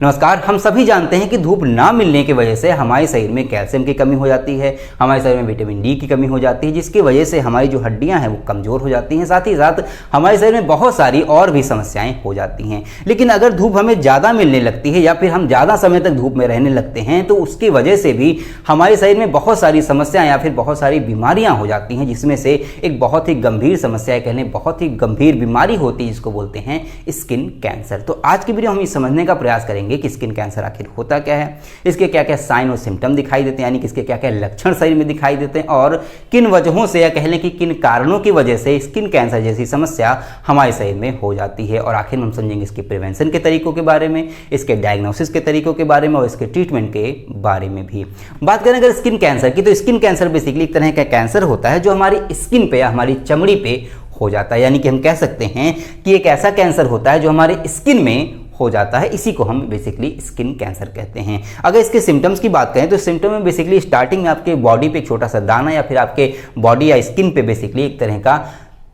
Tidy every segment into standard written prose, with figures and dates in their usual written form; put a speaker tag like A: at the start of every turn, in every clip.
A: नमस्कार। हम सभी जानते हैं कि धूप ना मिलने की वजह से हमारे शरीर में कैल्शियम की कमी हो जाती है, हमारे शरीर में विटामिन डी की कमी हो जाती है, जिसकी वजह से हमारी जो हड्डियां हैं वो कमज़ोर हो जाती हैं। साथ ही साथ हमारे शरीर में बहुत सारी और भी समस्याएं हो जाती हैं। लेकिन अगर धूप हमें ज़्यादा मिलने लगती है या फिर हम ज़्यादा समय तक धूप में रहने लगते हैं तो उसकी वजह से भी हमारे शरीर में बहुत सारी समस्याएँ या फिर बहुत सारी बीमारियाँ हो जाती हैं, जिसमें से एक बहुत ही गंभीर समस्या कह लें, बहुत ही गंभीर बीमारी होती है जिसको बोलते हैं स्किन कैंसर। तो आज की वीडियो हम ये समझने का प्रयास करेंगे कि स्किन कैंसर आखिर होता क्या है, इसके क्या क्या साइन और सिम्टम दिखाई देते हैं, यानी कि इसके क्या क्या लक्षण शरीर में दिखाई देते हैं और किन वजहों से या कह लें कि किन कारणों की वजह से स्किन कैंसर जैसी समस्या हमारे शरीर में हो जाती है। और आखिर हम समझेंगे इसके प्रिवेंशन के तरीकों के बारे में, इसके डायग्नोसिस के तरीकों के बारे में और इसके ट्रीटमेंट के बारे में भी बात करें। अगर स्किन कैंसर की, तो स्किन कैंसर बेसिकली एक तरह का कैंसर होता है जो हमारी स्किन पे या हमारी चमड़ी पे हो जाता है, यानी कि हम कह सकते हैं कि एक ऐसा कैंसर होता है जो हमारे स्किन में हो जाता है। इसी को हम बेसिकली स्किन कैंसर कहते हैं। अगर इसके सिम्टम्स की बात करें तो सिम्टम में बेसिकली स्टार्टिंग में आपके बॉडी पे एक छोटा सा दाना या फिर आपके बॉडी या स्किन पे बेसिकली एक तरह का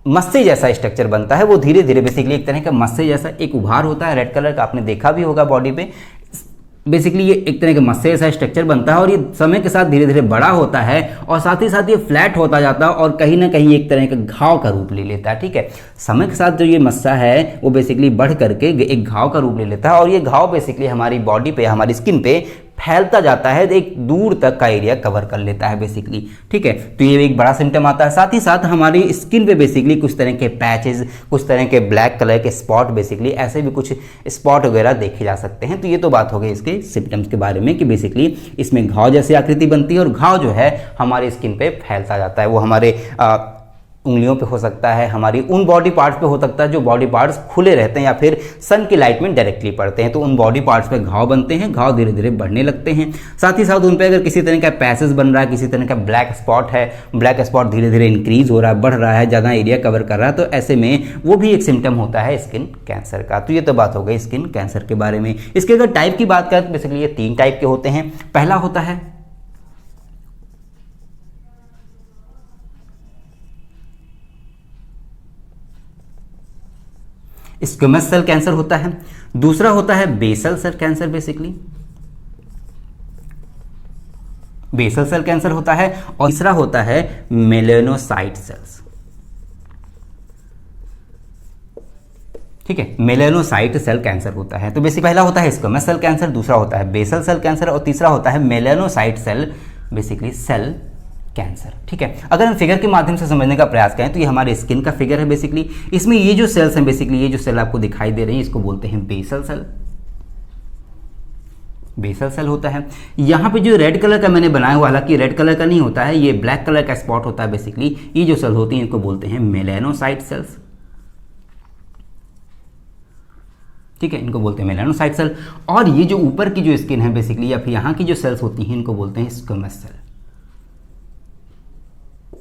A: मस्से जैसा स्ट्रक्चर बनता है। वो धीरे धीरे बेसिकली एक तरह का मस्से जैसा एक उभार होता है, रेड कलर का, आपने देखा भी होगा बॉडी पे। बेसिकली ये एक तरह का मस्से जैसा स्ट्रक्चर बनता है और ये समय के साथ धीरे धीरे बड़ा होता है और साथ ही साथ ये फ्लैट होता जाता है और कहीं ना कहीं एक तरह का घाव का रूप ले लेता है। ठीक है, समय के साथ जो ये मस्सा है वो बेसिकली बढ़ करके एक घाव का रूप ले लेता है और ये घाव बेसिकली हमारी बॉडी पे, हमारी स्किन पे फैलता जाता है, एक दूर तक का एरिया कवर कर लेता है बेसिकली। ठीक है, तो ये एक बड़ा सिम्टम आता है। साथ ही साथ हमारी स्किन पे बेसिकली कुछ तरह के पैचेस, कुछ तरह के ब्लैक कलर के स्पॉट, बेसिकली ऐसे भी कुछ स्पॉट वगैरह देखे जा सकते हैं। तो ये तो बात हो गई इसके सिम्टम्स के बारे में कि बेसिकली इसमें घाव जैसी आकृति बनती है और घाव जो है हमारी स्किन पे फैलता जाता है। वो हमारे उंगलियों पे हो सकता है, हमारी उन बॉडी पार्ट्स पे हो सकता है जो बॉडी पार्ट्स खुले रहते हैं या फिर सन की लाइट में डायरेक्टली पड़ते हैं, तो उन बॉडी पार्ट्स पे घाव बनते हैं, घाव धीरे धीरे बढ़ने लगते हैं। साथ ही साथ उन पे अगर किसी तरह का पैसेज बन रहा है, किसी तरह का ब्लैक स्पॉट है, ब्लैक स्पॉट धीरे धीरे इंक्रीज हो रहा है, बढ़ रहा है, ज़्यादा एरिया कवर कर रहा है, तो ऐसे में वो भी एक सिम्टम होता है स्किन कैंसर का। तो ये तो बात हो गई स्किन कैंसर के बारे में। इसके अगर टाइप की बात करें तो बेसिकली ये 3 टाइप के होते हैं। पहला होता है स्क्वेमस सेल कैंसर होता है, दूसरा होता है basal cell cancer, basically basal cell cancer होता है, और तीसरा होता है मेलेनोसाइट सेल्स। ठीक है, मेलेनोसाइट सेल कैंसर होता है। तो बेसिक पहला होता है स्क्वेमस सेल कैंसर, दूसरा होता है बेसल सेल कैंसर और तीसरा होता है melanocyte cell basically cell cancer. ठीक है, अगर हम फिगर के माध्यम से समझने का प्रयास करें तो ये हमारे स्किन का फिगर है बेसिकली। इसमें ये जो सेल्स हैं बेसिकली, ये जो सेल आपको दिखाई दे रही है इसको बोलते हैं बेसल सेल। बेसल सेल होता है। यहाँ पे जो रेड कलर का मैंने बनाया हुआ, हालांकि रेड कलर का नहीं होता है, ये ब्लैक कलर का स्पॉट होता है बेसिकली। ये जो सेल होती हैं इनको बोलते हैं मेलेनोसाइट सेल्स। ठीक है, इनको बोलते हैं मेलेनोसाइट सेल। और ये जो ऊपर की जो स्किन है बेसिकली या फिर यहाँ की जो सेल्स होती हैं इनको बोलते हैं स्क्वेमस सेल।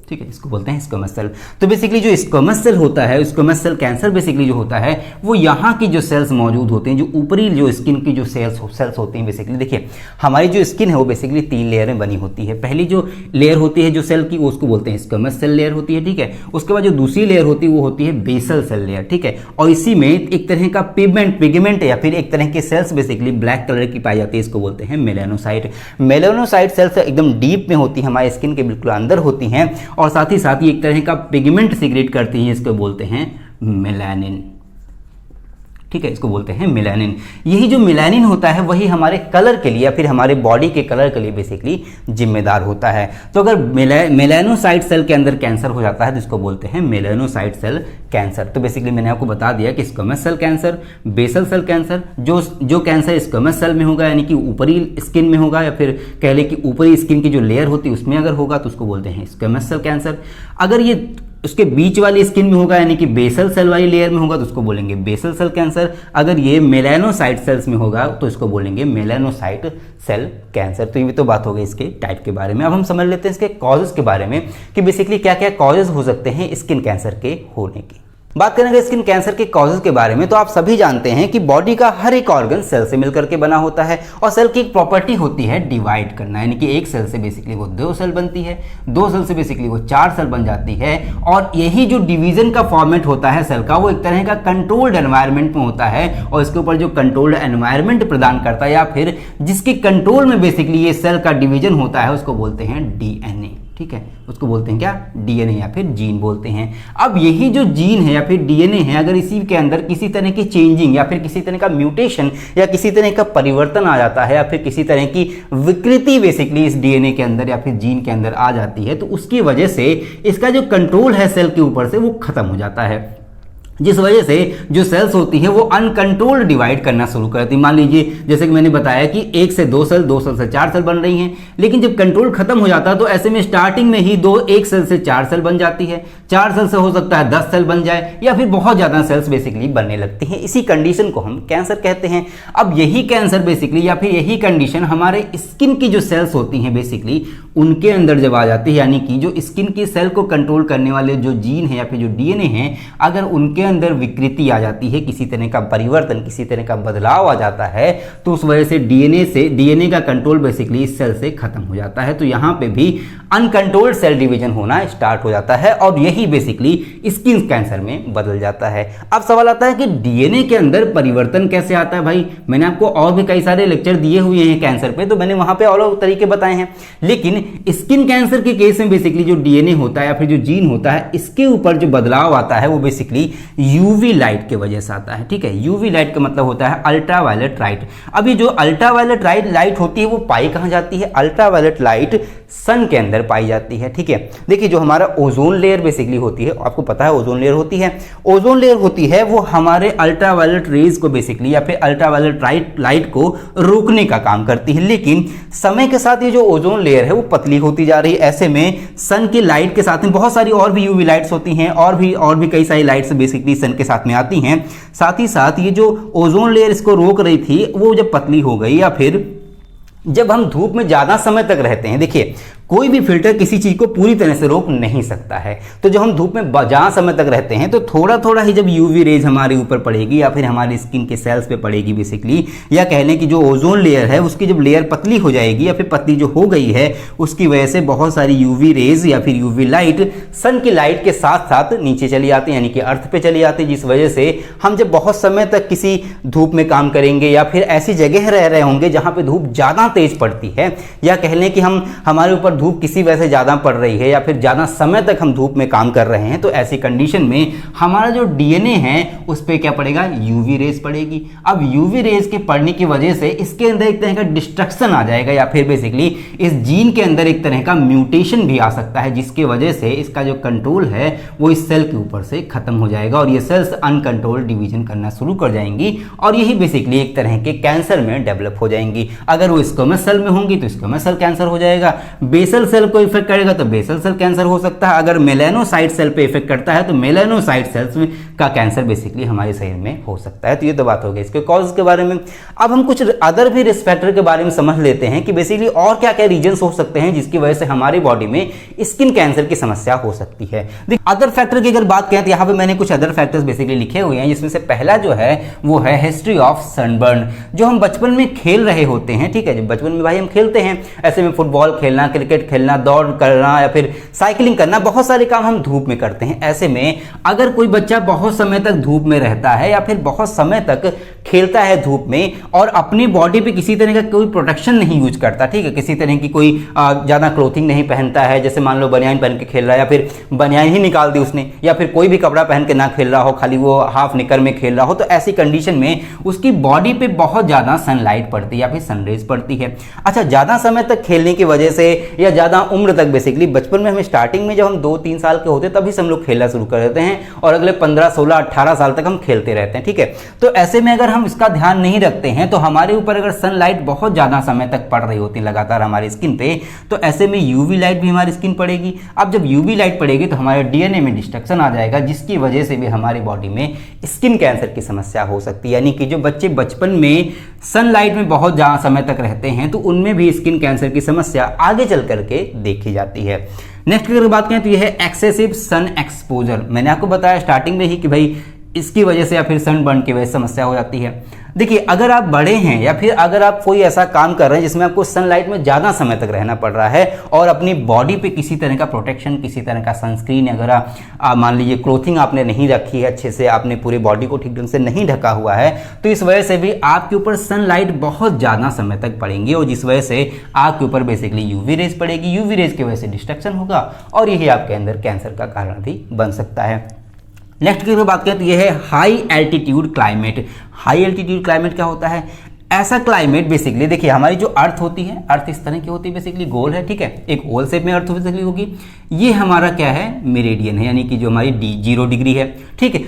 A: ठीक है, इसको बोलते हैं स्क्वेमस सेल। तो बेसिकली जो स्क्वेमस सेल होता है, स्क्वेमस सेल कैंसर बेसिकली जो होता है वो यहाँ की जो सेल्स मौजूद होते हैं, जो ऊपरी जो स्किन की जो सेल्स होती हैं बेसिकली। देखिए, हमारी जो स्किन है वो बेसिकली 3 लेयर में बनी होती है। पहली जो लेयर होती है जो सेल की, वो उसको बोलते हैं स्क्वेमस सेल लेयर होती है। ठीक है, उसके बाद जो दूसरी लेयर होती है वो होती है बेसल सेल लेयर। ठीक है, और इसी में एक तरह का पिगमेंट या फिर एक तरह के सेल्स बेसिकली ब्लैक कलर की पाई जाती है, इसको बोलते हैं मेलेनोसाइट। मेलेनोसाइट सेल्स एकदम डीप में होती है, हमारे स्किन के बिल्कुल अंदर होती हैं और साथ ही साथ ये एक तरह का पिगमेंट सीक्रेट करती हैं, इसको बोलते हैं मेलानिन। ठीक है, इसको बोलते हैं मेलानिन। यही जो मेलानिन होता है वही हमारे कलर के लिए या फिर हमारे बॉडी के कलर के लिए बेसिकली जिम्मेदार होता है। तो अगर मेलानोसाइट सेल के अंदर कैंसर हो जाता है तो इसको बोलते हैं मेलानोसाइट सेल कैंसर। तो बेसिकली मैंने आपको बता दिया कि squamous cell cancer, basal cell cancer, जो कैंसर स्क्वेमस सेल में होगा यानी कि ऊपरी स्किन में होगा या फिर कह लें कि ऊपरी स्किन की जो लेयर होती है उसमें अगर होगा तो उसको बोलते हैं स्क्वेमस सेल कैंसर। अगर ये उसके बीच वाली स्किन में होगा यानी कि बेसल सेल वाली लेयर में होगा तो उसको बोलेंगे बेसल सेल कैंसर। अगर ये मेलानोसाइट सेल्स में होगा तो इसको बोलेंगे मेलानोसाइट सेल कैंसर। तो ये तो बात हो गई इसके टाइप के बारे में। अब हम समझ लेते हैं इसके कॉजेज के बारे में कि बेसिकली क्या क्या कॉजेज हो सकते हैं स्किन कैंसर के होने के। बात करेंगे स्किन कैंसर के कॉजेज के बारे में, तो आप सभी जानते हैं कि बॉडी का हर एक ऑर्गन सेल से मिलकर के बना होता है और सेल की एक प्रॉपर्टी होती है डिवाइड करना, यानी कि एक सेल से बेसिकली वो 2 सेल बनती है, 2 सेल से बेसिकली वो 4 सेल बन जाती है। और यही जो डिवीजन का फॉर्मेट होता है सेल का, वो एक तरह का कंट्रोल्ड एनवायरनमेंट में होता है और इसके ऊपर जो कंट्रोल्ड एनवायरनमेंट प्रदान करता है या फिर जिसके कंट्रोल में बेसिकली ये सेल का डिवीजन होता है उसको बोलते हैं डीएनए। ठीक है, उसको बोलते हैं क्या? डीएनए या फिर जीन बोलते हैं। अब यही जो जीन है या फिर डीएनए है, अगर इसी के अंदर किसी तरह की चेंजिंग या फिर किसी तरह का म्यूटेशन या किसी तरह का परिवर्तन आ जाता है या फिर किसी तरह की विकृति बेसिकली इस डीएनए के अंदर या फिर जीन के अंदर आ जाती है, तो उसकी वजह से इसका जो कंट्रोल है सेल के ऊपर से वो खत्म हो जाता है, जिस वजह से जो सेल्स होती हैं वो अनकंट्रोल्ड डिवाइड करना शुरू करती है। मान लीजिए जैसे कि मैंने बताया कि 1 से 2 सेल, 2 सेल से 4 सेल बन रही हैं, लेकिन जब कंट्रोल खत्म हो जाता है तो ऐसे में स्टार्टिंग में ही 1 सेल से 4 सेल बन जाती है, 4 सेल से हो सकता है 10 सेल बन जाए या फिर बहुत ज़्यादा सेल्स बेसिकली बनने लगती हैं। इसी कंडीशन को हम कैंसर कहते हैं। अब यही कैंसर बेसिकली या फिर यही कंडीशन हमारे स्किन की जो सेल्स होती हैं बेसिकली उनके अंदर जब आ जाती है, यानी कि जो स्किन की सेल को कंट्रोल करने वाले जो जीन है या फिर जो डीएनए हैं, अगर उनके अंदर विकृति आ जाती है, किसी तरह का परिवर्तन, किसी तरह का बदलाव आ जाता है, तो उस वजह से डीएनए का कंट्रोल बेसिकली इस सेल से खत्म हो जाता है। तो यहाँ पे भी अनकंट्रोल्ड सेल डिवीजन होना स्टार्ट हो जाता है और यही बेसिकली स्किन कैंसर में बदल जाता है। अब सवाल आता है कि डीएनए के अंदर परिवर्तन कैसे आता है? भाई मैंने आपको और भी कई सारे लेक्चर दिए हुए हैं कैंसर पे, तो मैंने वहां पे अलग तरीके बताए हैं, लेकिन स्किन कैंसर के केस में बेसिकली जो डीएनए होता है या फिर जो जीन होता है, इसके ऊपर जो बदलाव आता है वो बेसिकली यूवी लाइट की वजह से आता है। ठीक है, यूवी लाइट का मतलब होता है अल्ट्रावायलेट लाइट। अब ये जो अल्ट्रावायलेट लाइट होती है वो पाई कहाँ जाती है? अल्ट्रावायलेट लाइट सन के अंदर पाई जाती है। ठीक है, देखिए जो हमारा ओजोन लेयर बेसिकली होती है, आपको पता है ओजोन लेयर होती है, ओजोन लेयर होती है वो हमारे अल्ट्रावायलेट रेज को बेसिकली या फिर अल्ट्रावायलेट लाइट को रोकने का काम करती है, लेकिन समय के साथ ये जो ओजोन लेयर है वो पतली होती जा रही है। ऐसे में सन की लाइट के साथ में बहुत सारी और भी यूवी लाइट्स होती हैं और भी कई सारी लाइट्स बेसिकली सन के साथ में आती हैं। साथ ही साथ ये जो ओजोन लेयर इसको रोक रही थी वो जब पतली हो गई या फिर जब हम धूप में ज़्यादा समय तक रहते हैं, देखिए कोई भी फिल्टर किसी चीज़ को पूरी तरह से रोक नहीं सकता है, तो जब हम धूप में ज़्यादा समय तक रहते हैं तो थोड़ा थोड़ा ही जब यूवी रेज हमारे ऊपर पड़ेगी या फिर हमारी स्किन के सेल्स पे पड़ेगी बेसिकली, या कह लें कि जो ओजोन लेयर है उसकी जब लेयर पतली हो जाएगी या फिर पतली जो हो गई है उसकी वजह से बहुत सारी यूवी रेज या फिर यूवी लाइट सन की लाइट के साथ साथ नीचे चली आती है, यानी कि अर्थ पे चली आती है, जिस वजह से हम जब बहुत समय तक किसी धूप में काम करेंगे या फिर ऐसी जगह रह रहे होंगे जहाँ पे धूप ज़्यादा तेज पड़ती है, या कह लें कि हमारे ऊपर धूप किसी वजह से ज़्यादा पड़ रही है या फिर ज़्यादा समय तक हम धूप में काम कर रहे हैं, तो ऐसी कंडीशन में हमारा जो डीएनए है उस पर क्या पड़ेगा? यूवी रेज पड़ेगी। अब यूवी रेज के पड़ने की वजह से इसके अंदर एक तरह का डिस्ट्रक्शन आ जाएगा या फिर बेसिकली इस जीन के अंदर एक तरह का म्यूटेशन भी आ सकता है, जिसकी वजह से इसका जो कंट्रोल है वो इस सेल के ऊपर से खत्म हो जाएगा और ये सेल्स अनकंट्रोल्ड डिवीजन करना शुरू कर जाएंगी और यही बेसिकली एक तरह के कैंसर में डेवलप हो जाएंगी। अगर वो स्क्वैमस सेल में होंगी तो स्क्वैमस सेल कैंसर हो जाएगा, बेसल सेल को इफेक्ट करेगा तो बेसल सेल कैंसर हो सकता है, अगर मेलानोसाइट सेल पे इफेक्ट करता है तो मेलानोसाइट सेल्स में का कैंसर बेसिकली हमारे शरीर में हो सकता है। तो ये तो बात हो गई इसके कॉज के बारे में। अब हम कुछ अदर भी रिस्क फैक्टर के बारे में समझ लेते हैं कि बेसिकली और क्या क्या रीजंस हो सकते हैं जिसकी वजह से हमारी बॉडी में स्किन कैंसर की समस्या हो सकती है। अदर फैक्टर की अगर बात करें तो यहाँ पे मैंने कुछ अदर फैक्टर्स बेसिकली लिखे हुए हैं, जिसमें से पहला जो है वो है हिस्ट्री ऑफ सनबर्न। जो हम बचपन में खेल रहे होते हैं, ठीक है, जब बचपन में भाई हम खेलते हैं, ऐसे में फुटबॉल खेलना, क्रिकेट खेलना, दौड़ करना या फिर साइकिलिंग करना, बहुत सारे काम हम धूप में करते हैं। ऐसे में अगर कोई बच्चा बहुत समय तक धूप में रहता है या फिर बहुत समय तक खेलता है धूप में और अपनी बॉडी पे किसी तरह का कोई प्रोटेक्शन नहीं यूज करता, ठीक है, किसी तरह की कोई ज़्यादा क्लोथिंग नहीं पहनता है, जैसे मान लो बनियान पहन के खेल रहा है या फिर बनियान ही निकाल दी उसने या फिर कोई भी कपड़ा पहन के ना खेल रहा हो, खाली वो हाफ निकर में खेल रहा हो, तो ऐसी कंडीशन में उसकी बॉडी पे बहुत ज़्यादा सनलाइट पड़ती है या फिर सनरेज पड़ती है। अच्छा, ज़्यादा समय तक खेलने की वजह से या ज़्यादा उम्र तक बेसिकली बचपन में हमें स्टार्टिंग में जब हम 2-3 साल के होते तभी से हम लोग खेलना शुरू कर देते हैं और अगले 15, 16, 18 साल तक हम खेलते रहते हैं, ठीक है। तो ऐसे में अगर हम इसका ध्यान नहीं रखते हैं तो हमारे ऊपर अगर सनलाइट बहुत ज़्यादा समय तक पड़ रही होती है लगातार हमारी स्किन पे, तो ऐसे में यूवी लाइट भी हमारी स्किन पड़ेगी। अब जब यूवी लाइट पड़ेगी तो हमारे डीएनए में डिस्ट्रक्शन आ जाएगा, जिसकी वजह से भी हमारी बॉडी में स्किन कैंसर की समस्या हो सकती है। यानी कि जो बच्चे बचपन में सनलाइट में बहुत ज़्यादा समय तक रहते हैं तो उनमें भी स्किन कैंसर की समस्या आगे चल करके देखी जाती है। नेक्स्ट अगर बात करें तो यह है एक्सेसिव सन एक्सपोजर। मैंने आपको बताया स्टार्टिंग में ही कि भाई इसकी वजह से या फिर सनबर्न की वजह से समस्या हो जाती है। देखिए, अगर आप बड़े हैं या फिर अगर आप कोई ऐसा काम कर रहे हैं जिसमें आपको सनलाइट में ज़्यादा समय तक रहना पड़ रहा है और अपनी बॉडी पे किसी तरह का प्रोटेक्शन, किसी तरह का सनस्क्रीन, अगर आप मान लीजिए क्लोथिंग आपने नहीं रखी है अच्छे से, आपने पूरी बॉडी को ठीक ढंग से नहीं ढका हुआ है, तो इस वजह से भी आपके ऊपर सनलाइट बहुत ज़्यादा समय तक पड़ेंगी और जिस वजह से आपके ऊपर बेसिकली यूवी रेज पड़ेगी। यूवी रेज की वजह से डिस्ट्रक्शन होगा और यही आपके अंदर कैंसर का कारण भी बन सकता है। नेक्स्ट की बात करें तो यह है high altitude climate. High altitude climate क्या होता है? ऐसा क्लाइमेट बेसिकली, देखिए हमारी जो अर्थ होती है, अर्थ इस तरह की होती है, बेसिकली गोल है, ठीक है, एक ओल शेप में अर्थ बेसिकली होगी। ये हमारा क्या है? मेरिडियन है, यानी कि जो हमारी 0 डिग्री है, ठीक है।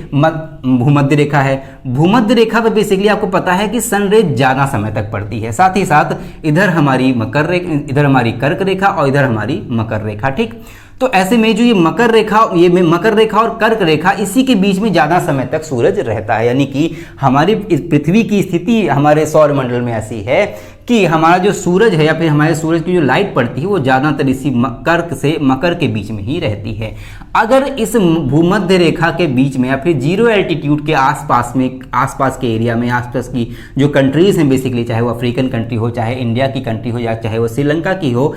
A: भूमध्य रेखा है। भूमध्य रेखा पे बेसिकली आपको पता है कि सन रे ज़्यादा समय तक पड़ती है। साथ ही साथ इधर हमारी इधर हमारी कर्क रेखा और इधर हमारी मकर रेखा, ठीक। तो ऐसे में जो ये मकर रेखा और कर्क रेखा, इसी के बीच में ज़्यादा समय तक सूरज रहता है। यानी कि हमारी पृथ्वी की स्थिति हमारे सौरमंडल में ऐसी है कि हमारा जो सूरज है या फिर हमारे सूरज की जो लाइट पड़ती है वो ज़्यादातर इसी कर्क से मकर के बीच में ही रहती है। अगर इस भूमध्य रेखा के बीच में या फिर 0 एल्टीट्यूड के आसपास के एरिया में, आसपास की जो कंट्रीज़ हैं बेसिकली, चाहे वो अफ्रीकन कंट्री हो, चाहे इंडिया की कंट्री हो, या चाहे वो श्रीलंका की हो,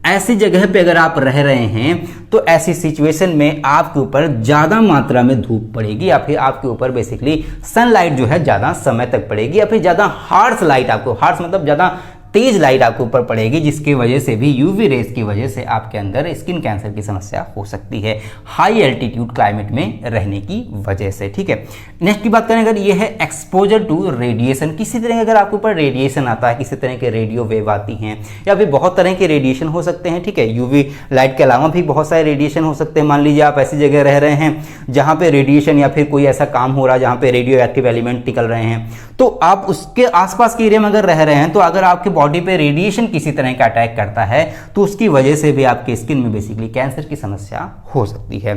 A: ऐसी जगह पे अगर आप रह रहे हैं तो ऐसी सिचुएशन में आपके ऊपर ज़्यादा मात्रा में धूप पड़ेगी या फिर आपके ऊपर बेसिकली सनलाइट जो है ज़्यादा समय तक पड़ेगी या फिर ज़्यादा हार्श लाइट, आपको हार्श मतलब ज़्यादा तेज लाइट आपके ऊपर पड़ेगी, जिसकी वजह से भी यूवी रेज की वजह से आपके अंदर स्किन कैंसर की समस्या हो सकती है हाई एल्टीट्यूड क्लाइमेट में रहने की वजह से, ठीक है। नेक्स्ट की बात करें अगर, ये है एक्सपोजर टू रेडिएशन। किसी तरह अगर आपके ऊपर रेडिएशन आता है, किसी तरह के रेडियो वेव आती हैं या फिर बहुत तरह के रेडिएशन हो सकते हैं, ठीक है। यूवी लाइट के अलावा भी बहुत सारे रेडिएशन हो सकते हैं। मान लीजिए आप ऐसी जगह रह रहे हैं जहाँ पे रेडिएशन या फिर कोई ऐसा काम हो रहा है जहाँ पे रेडियो एक्टिव एलिमेंट निकल रहे हैं, तो आप उसके आसपास के एरिया में अगर रह रहे हैं तो अगर आपके बॉडी पे रेडिएशन किसी तरह का अटैक करता है तो उसकी वजह से भी आपके स्किन में बेसिकली कैंसर की समस्या हो सकती है।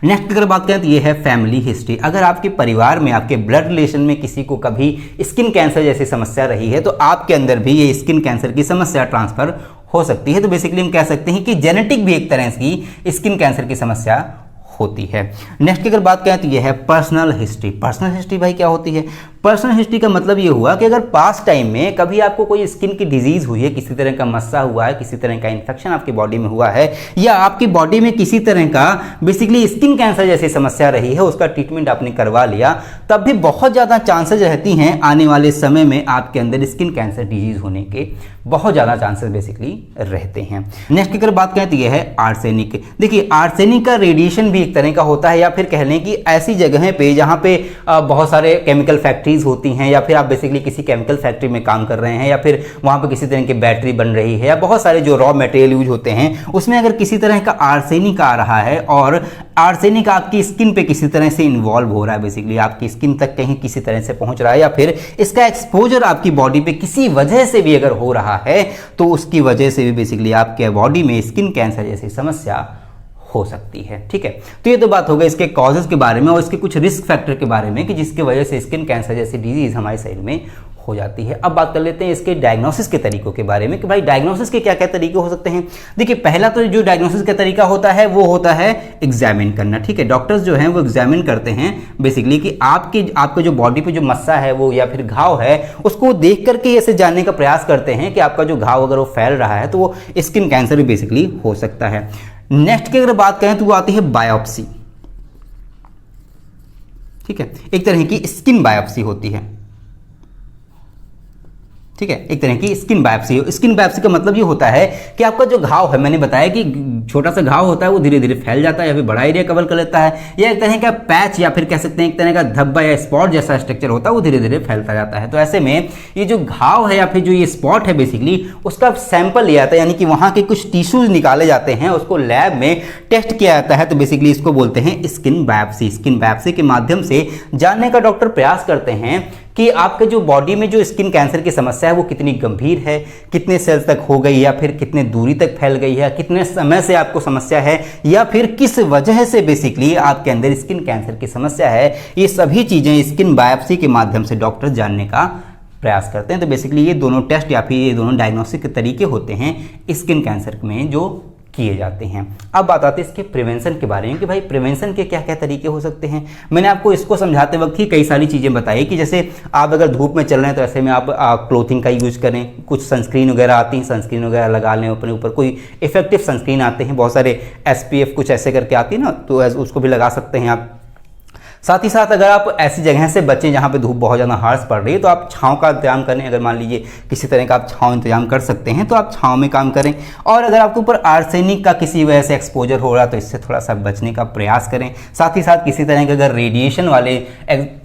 A: नेक्स्ट अगर बात करें तो ये है फैमिली हिस्ट्री। अगर आपके परिवार में, आपके ब्लड रिलेशन में किसी को कभी स्किन कैंसर जैसी समस्या रही है तो आपके अंदर भी ये स्किन कैंसर की समस्या ट्रांसफर हो सकती है। तो बेसिकली हम कह सकते हैं कि जेनेटिक भी एक तरह की स्किन कैंसर की समस्या होती है। नेक्स्ट की अगर बात करें तो ये है पर्सनल हिस्ट्री। पर्सनल हिस्ट्री भाई क्या होती है? पर्सनल हिस्ट्री का मतलब ये हुआ कि अगर पास्ट टाइम में कभी आपको कोई स्किन की डिजीज हुई है, किसी तरह का मस्सा हुआ है, किसी तरह का इन्फेक्शन आपकी बॉडी में हुआ है, या आपकी बॉडी में किसी तरह का बेसिकली स्किन कैंसर जैसी समस्या रही है, उसका ट्रीटमेंट आपने करवा लिया, तब भी बहुत ज़्यादा चांसेस रहती हैं आने वाले समय में आपके अंदर स्किन कैंसर डिजीज होने के बहुत ज़्यादा चांसेस बेसिकली रहते हैं। नेक्स्ट की अगर बात करें तो यह है आर्सेनिक। देखिए आर्सेनिक का रेडिएशन भी एक तरह का होता है, या फिर कह लें कि ऐसी जगह पे जहाँ पे बहुत सारे केमिकल फैक्ट्रीज होती हैं, या फिर आप बेसिकली किसी केमिकल फैक्ट्री में काम कर रहे हैं, या फिर वहाँ पे किसी तरह की बैटरी बन रही है, या बहुत सारे जो रॉ मटेरियल यूज होते हैं उसमें अगर किसी तरह का आर्सेनिक आ रहा है और आर्सेनिक आपकी स्किन पे किसी तरह से इन्वॉल्व हो रहा है, बेसिकली आपकी स्किन तक कहीं किसी तरह से पहुंच रहा है, या फिर इसका एक्सपोजर आपकी बॉडी पे किसी वजह से भी अगर हो रहा है तो उसकी वजह से भी बेसिकली आपके बॉडी में स्किन कैंसर जैसी समस्या हो सकती है, ठीक है। तो ये तो बात हो गई इसके कॉजेज के बारे में और इसके कुछ रिस्क फैक्टर के बारे में कि जिसकी वजह से स्किन कैंसर जैसी डिजीज हमारे शरीर में हो जाती है। अब बात कर लेते हैं इसके डायग्नोसिस के तरीकों के बारे में कि भाई डायग्नोसिस के क्या क्या तरीके हो सकते हैं। देखिए पहला तो जो डायग्नोसिस का तरीका होता है वो होता है एग्जामिन करना, ठीक है। डॉक्टर्स जो हैं वो एग्जामिन करते हैं बेसिकली कि आपके जो बॉडी पे जो मस्सा है वो या फिर घाव है उसको देख करके ऐसे जानने का प्रयास करते हैं कि आपका जो घाव अगर वो फैल रहा है तो वो स्किन कैंसर भी बेसिकली हो सकता है। नेक्स्ट की अगर बात करें तो वो आती है बायोप्सी, ठीक है। एक तरह की स्किन बायोप्सी होती है, ठीक है, एक तरह की स्किन बायोप्सी। स्किन बायोप्सी का मतलब ये होता है कि आपका जो घाव है, मैंने बताया कि छोटा सा घाव होता है वो धीरे धीरे फैल जाता है या फिर बड़ा एरिया कवर कर लेता है, या एक तरह का पैच या फिर कह सकते हैं एक तरह का धब्बा या स्पॉट जैसा स्ट्रक्चर होता है वो धीरे धीरे फैलता जाता है। तो ऐसे में ये जो घाव है या फिर जो ये स्पॉट है बेसिकली उसका सैंपल लिया जाता है, यानी कि वहाँ के कुछ टिश्यूज निकाले जाते हैं, उसको लैब में टेस्ट किया जाता है। तो बेसिकली इसको बोलते हैं स्किन बायोप्सी। स्किन बायोप्सी के माध्यम से जानने का डॉक्टर प्रयास करते हैं कि आपके जो बॉडी में जो स्किन कैंसर की समस्या है वो कितनी गंभीर है, कितने सेल्स तक हो गई या फिर कितने दूरी तक फैल गई है, कितने समय से आपको समस्या है, या फिर किस वजह से बेसिकली आपके अंदर स्किन कैंसर की समस्या है। ये सभी चीज़ें स्किन बायोप्सी के माध्यम से डॉक्टर जानने का प्रयास करते हैं। तो बेसिकली ये दोनों टेस्ट या फिर ये दोनों डायग्नोस्टिक के तरीके होते हैं स्किन कैंसर में जो किए जाते हैं। अब बात आती है इसके प्रिवेंशन के बारे में कि भाई प्रिवेंशन के क्या क्या तरीके हो सकते हैं। मैंने आपको इसको समझाते वक्त ही कई सारी चीज़ें बताई कि जैसे आप अगर धूप में चल रहे हैं तो ऐसे में आप क्लोथिंग का यूज करें, कुछ सनस्क्रीन वगैरह आती हैं, सनस्क्रीन वगैरह लगा लें अपने ऊपर, कोई इफेक्टिव सनस्क्रीन आते हैं बहुत सारे, SPF कुछ ऐसे करके आती है ना, तो उसको भी लगा सकते हैं आप। साथ ही साथ अगर आप ऐसी जगह से बचें जहाँ पे धूप बहुत ज़्यादा हार्श पड़ रही है तो आप छांव का इंतजाम करें। अगर मान लीजिए किसी तरह का आप छांव इंतजाम कर सकते हैं तो आप छांव में काम करें। और अगर आपके ऊपर आर्सेनिक का किसी वजह से एक्सपोजर हो रहा है तो इससे थोड़ा सा बचने का प्रयास करें। साथ ही साथ किसी तरह के अगर रेडिएशन वाले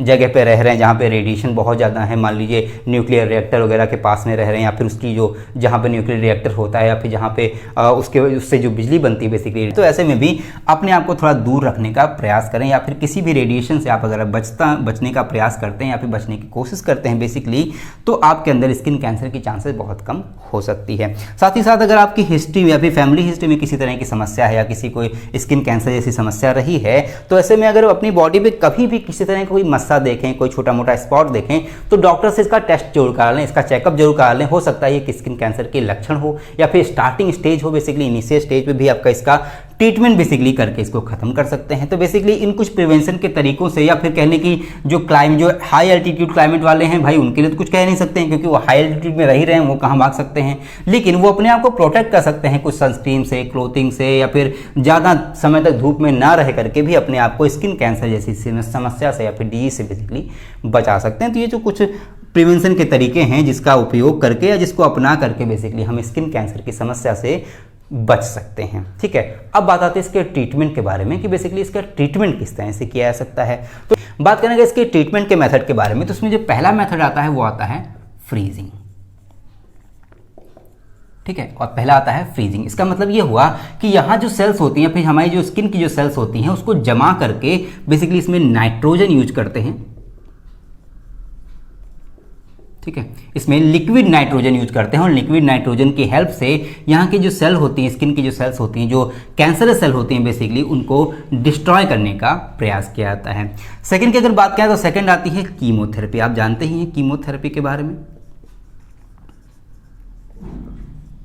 A: जगह पर रह रहे हैं जहाँ पर रेडिएशन बहुत ज़्यादा है, मान लीजिए न्यूक्लियर रिएक्टर वगैरह के पास में रह रहे हैं या फिर उसकी जो जहाँ पर न्यूक्लियर रिएक्टर होता है या फिर जहाँ पे उससे जो बिजली बनती है बेसिकली, तो ऐसे में भी अपने आप को थोड़ा दूर रखने का प्रयास करें। या फिर किसी भी रेडिएशन से आप अगर बचने का प्रयास करते हैं या फिर बचने की कोशिश करते हैं बेसिकली, तो आपके अंदर स्किन कैंसर की चांसेस बहुत कम हो सकती है। साथ ही साथ अगर आपकी हिस्ट्री में या फिर फैमिली हिस्ट्री में किसी तरह की समस्या है या किसी कोई स्किन कैंसर जैसी समस्या रही है, तो ऐसे में अगर अपनी बॉडी पे कभी भी किसी तरह का कोई मस्सा देखें, कोई छोटा मोटा स्पॉट देखें, तो डॉक्टर से इसका टेस्ट जरूर करा लें, इसका चेकअप जरूर करा लें। हो सकता है ये स्किन कैंसर के लक्षण हो या फिर स्टार्टिंग स्टेज हो, बेसिकली इनिशियल स्टेज पे भी आपका इसका ट्रीटमेंट बेसिकली करके इसको खत्म कर सकते हैं। तो बेसिकली इन कुछ प्रिवेंशन के तरीकों से, या फिर कहने की जो हाई एल्टीट्यूड क्लाइमेट वाले हैं भाई उनके लिए तो कुछ कह नहीं सकते हैं क्योंकि वो हाई एल्टीट्यूड में रह ही रहे हैं, वो कहाँ भाग सकते हैं, लेकिन वो अपने आप को प्रोटेक्ट कर सकते हैं कुछ सनस्क्रीन से, क्लोथिंग से, या फिर ज़्यादा समय तक धूप में ना रह करके भी अपने आप को स्किन कैंसर जैसी समस्या से या फिर डिजीज से बेसिकली बचा सकते हैं। तो ये जो कुछ प्रिवेंशन के तरीके हैं जिसका उपयोग करके या जिसको अपना करके बेसिकली हम स्किन कैंसर की समस्या से बच सकते हैं। ठीक है, अब बात आती है इसके ट्रीटमेंट के बारे में कि बेसिकली इसका ट्रीटमेंट किस तरह से किया जा सकता है। तो बात करेंगे इसके ट्रीटमेंट के मेथड के बारे में, तो उसमें जो पहला मेथड आता है वो आता है फ्रीजिंग। ठीक है, और पहला आता है फ्रीजिंग। इसका मतलब ये हुआ कि यहाँ जो सेल्स होती हैं, फिर हमारी जो स्किन की जो सेल्स होती हैं उसको जमा करके बेसिकली इसमें नाइट्रोजन यूज करते हैं। ठीक है, इसमें लिक्विड नाइट्रोजन यूज करते हैं और लिक्विड नाइट्रोजन की हेल्प से यहाँ की जो सेल होती है, स्किन की जो सेल्स होती हैं, जो कैंसरस सेल होती हैं बेसिकली, उनको डिस्ट्रॉय करने का प्रयास किया जाता है। सेकंड की अगर बात करें तो सेकंड आती है कीमोथेरेपी। आप जानते ही हैं कीमोथेरेपी के बारे में।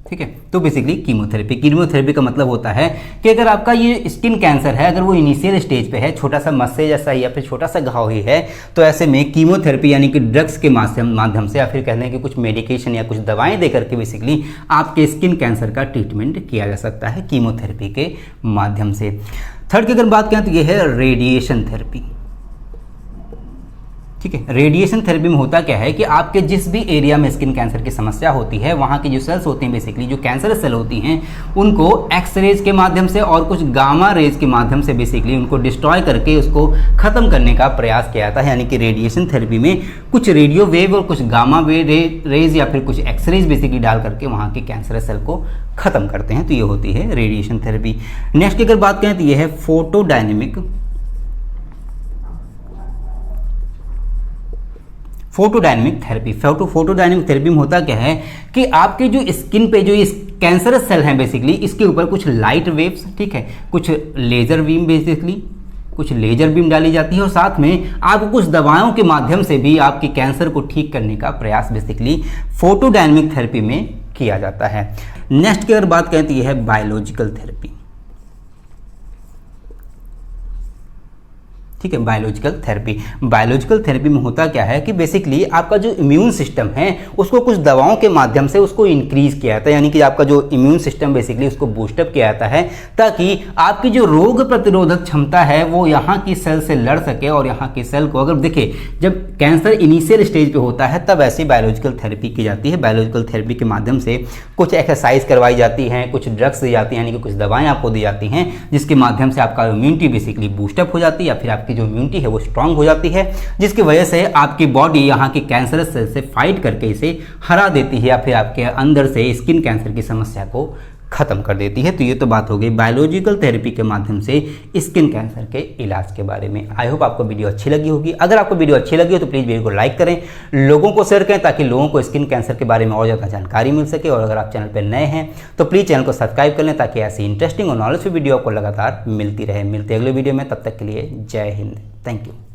A: ठीक है, तो बेसिकली कीमोथेरेपी का मतलब होता है कि अगर आपका ये स्किन कैंसर है, अगर वो इनिशियल स्टेज पे है, छोटा सा मस्से जैसा ही या फिर छोटा सा घाव ही है, तो ऐसे में कीमोथेरेपी यानी कि ड्रग्स के माध्यम से या फिर कहने के कुछ मेडिकेशन या कुछ दवाएं देकर के बेसिकली आपके स्किन कैंसर का ट्रीटमेंट किया जा सकता है कीमोथेरेपी के माध्यम से। थर्ड की अगर बात करें तो ये है रेडिएशन थेरेपी। ठीक है, रेडिएशन थेरेपी में होता क्या है कि आपके जिस भी एरिया में स्किन कैंसर की समस्या होती है, वहाँ की जो सेल्स होती हैं बेसिकली, जो कैंसरस सेल होती हैं, उनको एक्स रेज के माध्यम से और कुछ गामा रेज के माध्यम से बेसिकली उनको डिस्ट्रॉय करके उसको खत्म करने का प्रयास किया जाता है। यानी कि रेडिएशन थेरेपी में कुछ रेडियो वेव और कुछ गामा रेज या फिर कुछ एक्स रेज बेसिकली डाल करके वहाँ के कैंसरस सेल को खत्म करते हैं। तो ये होती है रेडिएशन थेरेपी। नेक्स्ट की अगर बात करें तो ये है फोटोडायनेमिक थेरेपी। फोटोडायनेमिक थेरेपी में होता क्या है कि आपके जो स्किन पे जो कैंसरस सेल हैं बेसिकली, इसके ऊपर कुछ लाइट वेव्स, ठीक है, कुछ लेजर बीम बेसिकली कुछ लेजर बीम डाली जाती है और साथ में आपको कुछ दवाओं के माध्यम से भी आपके कैंसर को ठीक करने का प्रयास बेसिकली फोटोडायनेमिक थेरेपी में किया जाता है। नेक्स्ट की अगर बात करें तो यह है बायोलॉजिकल थेरेपी। ठीक है, बायोलॉजिकल थेरेपी में होता क्या है कि बेसिकली आपका जो इम्यून सिस्टम है उसको कुछ दवाओं के माध्यम से उसको इंक्रीज किया जाता है। यानी कि आपका जो इम्यून सिस्टम बेसिकली उसको बूस्टअप किया जाता है ताकि आपकी जो रोग प्रतिरोधक क्षमता है वो यहाँ की सेल से लड़ सके और यहाँ की सेल को, अगर देखिए जब कैंसर इनिशियल स्टेज पे होता है तब ऐसी बायोलॉजिकल थेरेपी की जाती है। बायोलॉजिकल थेरेपी के माध्यम से कुछ एक्सरसाइज करवाई जाती हैं, कुछ ड्रग्स दी जाती हैं, यानी कि कुछ दवाएं आपको दी जाती हैं जिसके माध्यम से आपका इम्यूनिटी बेसिकली बूस्टअप हो जाती है या फिर आपकी जो इम्यूनिटी है वो स्ट्रांग हो जाती है, जिसकी वजह से आपकी बॉडी यहाँ की कैंसरस सेल से फाइट करके इसे हरा देती है या फिर आपके अंदर से स्किन कैंसर की समस्या को खत्म कर देती है। तो ये तो बात हो गई बायोलॉजिकल थेरेपी के माध्यम से स्किन कैंसर के इलाज के बारे में। आई होप आपको वीडियो अच्छी लगी होगी। अगर आपको वीडियो अच्छी लगी हो तो प्लीज़ वीडियो को लाइक करें, लोगों को शेयर करें ताकि लोगों को स्किन कैंसर के बारे में और ज़्यादा जानकारी मिल सके। और अगर आप चैनल पर नए हैं तो प्लीज़ चैनल को सब्सक्राइब कर लें ताकि ऐसी इंटरेस्टिंग और नॉलेजफुल वीडियो आपको लगातार मिलती रहे। मिलते अगले वीडियो में, तब तक के लिए जय हिंद, थैंक यू।